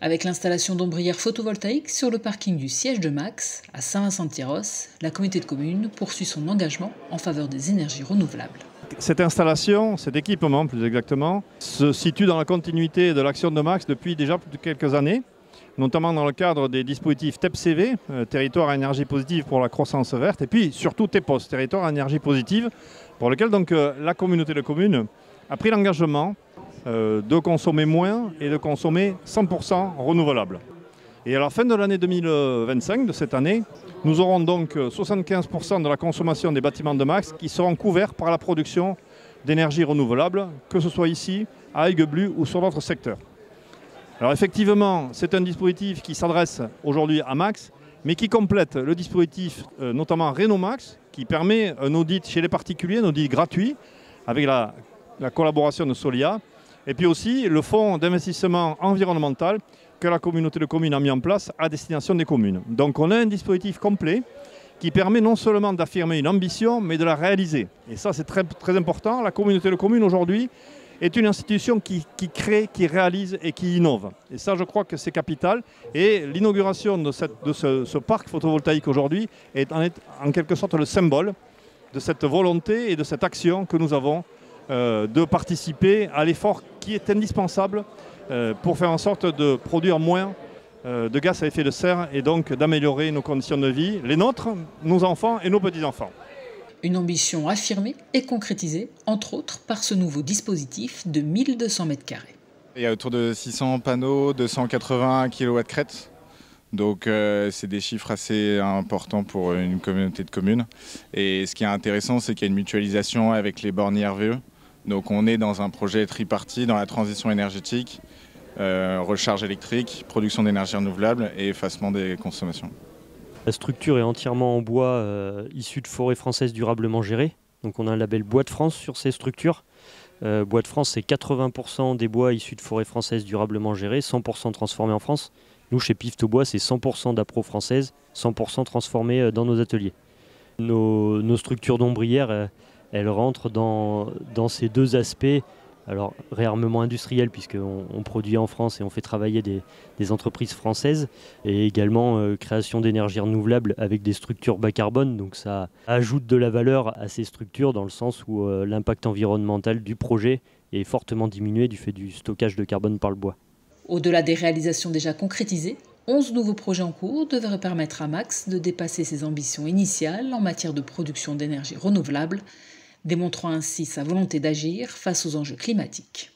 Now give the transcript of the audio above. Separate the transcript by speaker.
Speaker 1: Avec l'installation d'ombrières photovoltaïques sur le parking du siège de Max, à Saint-Vincent-de-Tyrosse, la communauté de communes poursuit son engagement en faveur des énergies renouvelables.
Speaker 2: Cette installation, cet équipement plus exactement, se situe dans la continuité de l'action de Max depuis déjà plus de quelques années, notamment dans le cadre des dispositifs TEPCV, territoire à énergie positive pour la croissance verte, et puis surtout TEPOS, territoire à énergie positive, pour lequel donc la communauté de communes a pris l'engagement de consommer moins et de consommer 100% renouvelable. Et à la fin de l'année 2025, de cette année, nous aurons donc 75% de la consommation des bâtiments de Max qui seront couverts par la production d'énergie renouvelable, que ce soit ici, à Aigueblu ou sur d'autres secteurs. Alors effectivement, c'est un dispositif qui s'adresse aujourd'hui à Max, mais qui complète le dispositif notamment Rénomax, qui permet un audit chez les particuliers, un audit gratuit, avec la collaboration de Solia, et puis aussi le fonds d'investissement environnemental que la communauté de communes a mis en place à destination des communes. Donc on a un dispositif complet qui permet non seulement d'affirmer une ambition, mais de la réaliser. Et ça c'est très, très important. La communauté de communes aujourd'hui est une institution qui crée, qui réalise et qui innove. Et ça je crois que c'est capital. Et l'inauguration de ce parc photovoltaïque aujourd'hui est en quelque sorte le symbole de cette volonté et de cette action que nous avons de participer à l'effort qui est indispensable pour faire en sorte de produire moins de gaz à effet de serre et donc d'améliorer nos conditions de vie, les nôtres, nos enfants et nos petits-enfants.
Speaker 1: Une ambition affirmée et concrétisée, entre autres, par ce nouveau dispositif de 1200 m².
Speaker 3: Il y a autour de 600 panneaux, 280 kW crête. Donc c'est des chiffres assez importants pour une communauté de communes. Et ce qui est intéressant, c'est qu'il y a une mutualisation avec les bornes IRVE. Donc on est dans un projet tripartite dans la transition énergétique, recharge électrique, production d'énergie renouvelable et effacement des consommations.
Speaker 4: La structure est entièrement en bois issu de forêts françaises durablement gérées. Donc on a un label Bois de France sur ces structures. Bois de France, c'est 80% des bois issus de forêts françaises durablement gérées, 100% transformés en France. Nous, chez Pifto Bois, c'est 100% d'appro française, 100% transformés dans nos ateliers. Nos structures d'ombrières, elles rentrent dans ces deux aspects. Alors, réarmement industriel, puisqu'on produit en France et on fait travailler des entreprises françaises, et également création d'énergie renouvelable avec des structures bas carbone. Donc ça ajoute de la valeur à ces structures dans le sens où l'impact environnemental du projet est fortement diminué du fait du stockage de carbone par le bois.
Speaker 1: Au-delà des réalisations déjà concrétisées, 11 nouveaux projets en cours devraient permettre à Max de dépasser ses ambitions initiales en matière de production d'énergie renouvelable, démontrant ainsi sa volonté d'agir face aux enjeux climatiques.